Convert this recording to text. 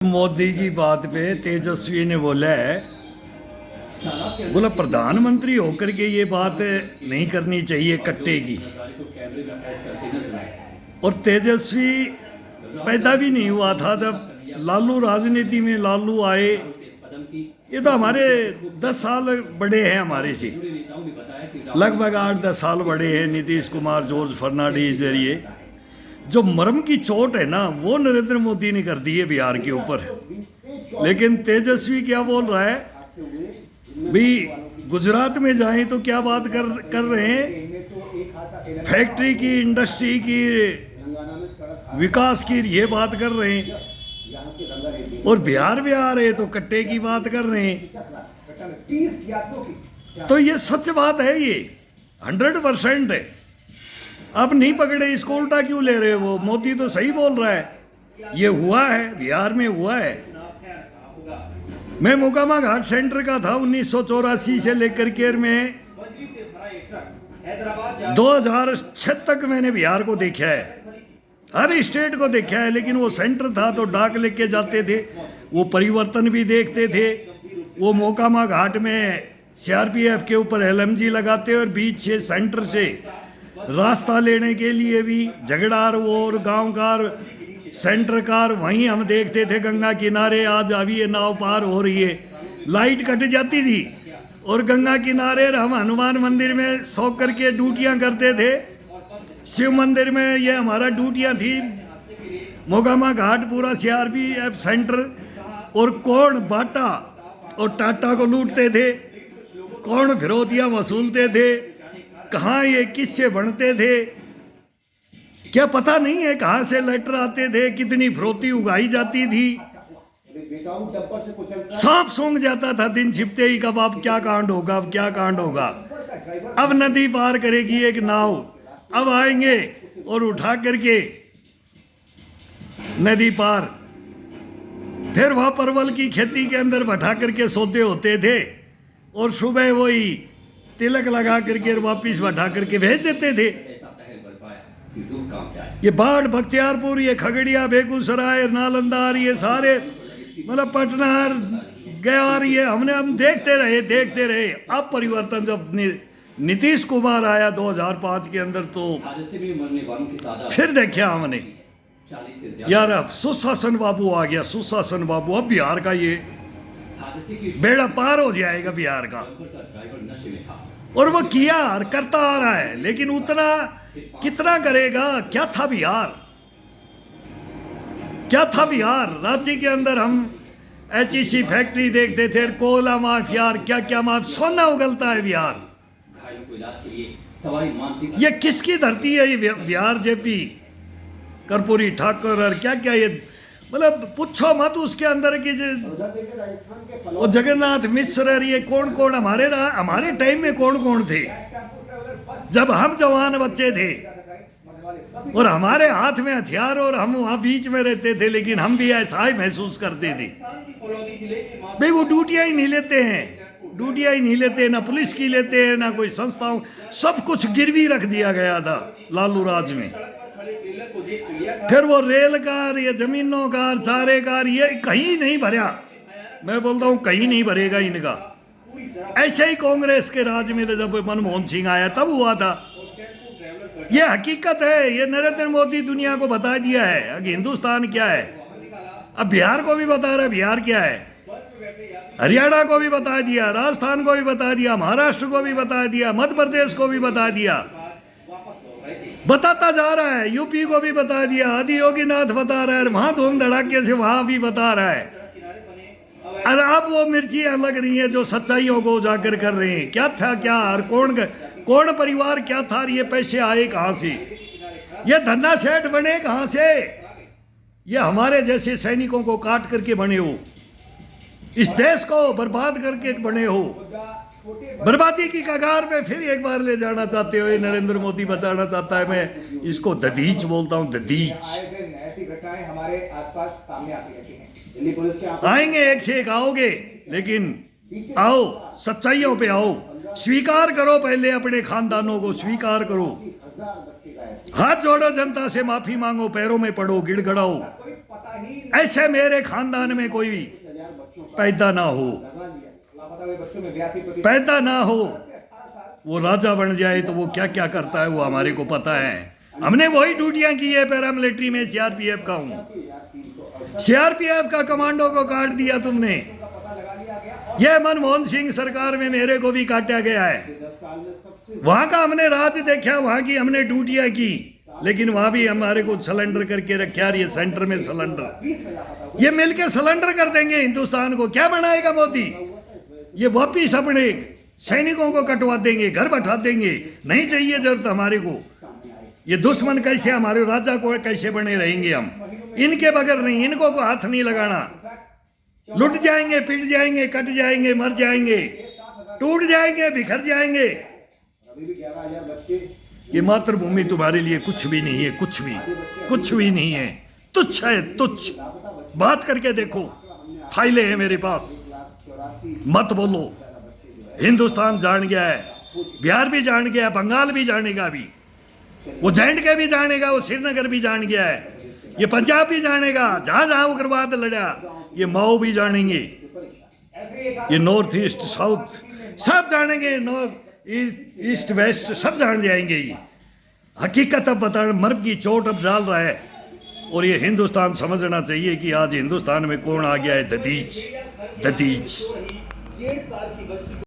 मोदी की बात पे तेजस्वी ने बोला है, बोला प्रधानमंत्री होकर के ये बात नहीं करनी चाहिए कट्टे की। और तेजस्वी पैदा भी नहीं हुआ था जब लालू राजनीति में लालू आए। ये तो हमारे 10 साल बड़े हैं हमारे से, लगभग 8-10 साल बड़े हैं। नीतीश कुमार, जॉर्ज फर्नांडिस जरिए जो मरम की चोट है ना, वो नरेंद्र मोदी ने कर दी है बिहार के ऊपर। लेकिन तेजस्वी क्या बोल रहा है भाई, गुजरात में जाएं तो क्या बात कर रहे हैं, फैक्ट्री की, इंडस्ट्री की, विकास की ये बात कर रहे हैं। और बिहार में आ रहे तो कट्टे की बात कर रहे हैं। तो ये सच बात है, ये 100% है। अब नहीं पकड़े इसको उल्टा क्यों ले रहे हो? मोदी तो सही बोल रहा है, ये हुआ है, बिहार में हुआ है। मैं मोकामा घाट सेंटर का था 1984 से लेकर के में 2006 तक मैंने बिहार को देखा है, हर स्टेट को देखा है। लेकिन वो सेंटर था तो डाक लेके जाते थे, वो परिवर्तन भी देखते थे। वो मोकामा घाट में सीआरपीएफ के ऊपर एलएमजी लगाते और बीच से सेंटर से रास्ता लेने के लिए भी झगड़ार और गांव कार, सेंटर कार, वहीं हम देखते थे गंगा किनारे। आज अभी ये नाव पार हो रही है, लाइट कट जाती थी और गंगा किनारे हम हनुमान मंदिर में सो करके ड्यूटियां करते थे। शिव मंदिर में ये हमारा ड्यूटियां थी। मोकामा घाट पूरा सीआरपीएफ सेंटर। और कौन बाटा और टाटा को लूटते थे, कौन फिरौतियां वसूलते थे, कहाँ ये किससे बनते थे क्या पता नहीं है, कहाँ से लेटर आते थे, कितनी फिरौती उगाई जाती थी। सांप सूंघ जाता था दिन छिपते ही, कब अब क्या कांड होगा, अब क्या कांड होगा। अब नदी पार करेगी एक नाव, अब आएंगे और उठा करके नदी पार, फिर वहां परवल की खेती के अंदर बैठा करके सौदे होते थे और सुबह वही तिलक लगा करके वापिस बैठा करके भेज देते थे। ये बाढ़, बख्तियारपुर, ये खगड़िया, बेगूसराय, नालंदा, ये सारे मतलब पटना गया, ये हम देखते रहे। अब परिवर्तन जब नीतीश कुमार आया 2005 के अंदर, तो फिर देखा हमने यार, अब सुशासन बाबू आ गया, सुशासन बाबू। अब बिहार का ये बेड़ा पार हो जाएगा बिहार का। और वो किया और करता आ रहा है, लेकिन उतना कितना करेगा? क्या था बिहार, क्या था बिहार? रांची के अंदर हम एचईसी फैक्ट्री देखते थे, कोयला माफिया, क्या क्या माफिया, सोना उगलता है बिहार। ये किसकी धरती है ये बिहार? जेपी कर्पूरी ठाकुर और क्या क्या, ये मतलब पूछो मत उसके अंदर की वो जगन्नाथ मिश्र, ये कौन कौन हमारे टाइम में कौन कौन थे जब हम जवान बच्चे थे और हमारे हाथ में हथियार और हम वहां बीच में रहते थे। लेकिन हम भी ऐसा ही महसूस करते थे भाई, वो ड्यूटियां ही नहीं लेते हैं, ड्यूटियां ही नहीं लेते, ना पुलिस की लेते हैं, ना कोई संस्थाओं, सब कुछ गिरवी रख दिया गया था लालू राज में। फिर वो रेल कार, ये जमीनों कार, सारे कार, ये कहीं नहीं भरा। मैं बोलता हूँ कहीं नहीं भरेगा इनका। ऐसे ही कांग्रेस के राज में जब मनमोहन सिंह आया तब हुआ था। ये हकीकत है, ये नरेंद्र मोदी दुनिया को बता दिया है अब हिंदुस्तान क्या है। अब बिहार को भी बता रहा है बिहार क्या है, हरियाणा को भी बता दिया, राजस्थान को भी बता दिया, महाराष्ट्र को भी बता दिया, मध्य प्रदेश को भी बता दिया, बताता जा रहा है, यूपी को भी बता दिया, आदि योगीनाथ बता रहा है, वहां धूम धड़ाके से वहां भी बता रहा है। और अब वो मिर्चियां लग रही हैं जो सच्चाइयों को उजागर कर रहे हैं। क्या था क्या, और कौन परिवार क्या था, ये पैसे आए कहां से, ये धन्ना सेठ बने कहां से, ये हमारे जैसे सैनिकों को काट करके बने हो, इस देश को बर्बाद करके बने हो, बर्बादी की कगार पे फिर एक बार ले जाना चाहते हो। ये नरेंद्र मोदी बचाना चाहता है। मैं इसको दधीच बोलता हूँ, दधीच। ऐसी घटनाएं हमारे आसपास सामने आती रहती हैं। दिल्ली पुलिस के आएंगे, एक से एक आओगे, लेकिन आओ सच्चाइयों पे आओ, स्वीकार करो, पहले अपने खानदानों को स्वीकार करो, हाथ जोड़ो, जनता से माफी मांगो, पैरों में पड़ो, गिड़गड़ाओ। ऐसे मेरे खानदान में कोई भी पैदा ना हो, लापता हुए बच्चों में 82% पैदा ना हो। 18 साल वो राजा बन जाए तो वो क्या क्या करता है वो हमारे को पता है। हमने वही ड्यूटियां की है। पैरामिलिट्री में सीआरपीएफ का हूँ। सीआरपीएफ का कमांडो को काट दिया तुमने। का पता लगा लिया गया और यह मनमोहन सिंह सरकार में मेरे को भी काटा गया है। वहां का हमने राज देखा, वहां की हमने ड्यूटियां की, लेकिन वहां भी हमारे को सिलेंडर करके रखा। ये सेंटर में सिलेंडर, 20 में लापता हुए ये मिलके सिलेंडर कर देंगे हिंदुस्तान को। क्या बनाएगा मोदी? ये वापिस अपने सैनिकों को कटवा देंगे, घर बैठा देंगे। नहीं चाहिए जरूरत हमारे को। ये दुश्मन कैसे हमारे राजा को कैसे बने रहेंगे हम? इनके बगैर नहीं, इनको को हाथ नहीं लगाना। लुट जाएंगे, पिट जाएंगे, कट जाएंगे, मर जाएंगे, टूट जाएंगे, बिखर जाएंगे। अभी भी 11,000 बच्चे ये मातृभूमि तुम्हारे लिए कुछ भी नहीं है, कुछ भी, कुछ भी नहीं है। तुच्छ है, तुच्छ। बात करके देखो, फाइलें हैं मेरे पास। 1,84,000 मत बोलो। हिंदुस्तान जान गया है, बिहार भी जान गया है, बंगाल भी जानेगा अभी, वो J&K भी जानेगा, वो श्रीनगर भी जान गया है, ये पंजाब भी जानेगा। जहां जहां उग्रवाद लड़ा ये माओ भी जानेंगे, ऐसे एक ये नॉर्थ ईस्ट साउथ सब जानेंगे, नॉर्थ ईस्ट वेस्ट सब जान जाएंगे। ये हकीकत अब बता, मर्द की चोट अब डाल रहा है। और ये हिंदुस्तान समझना चाहिए कि आज हिंदुस्तान में कौन आ गया है, ददीज। 1.5 साल की बच्ची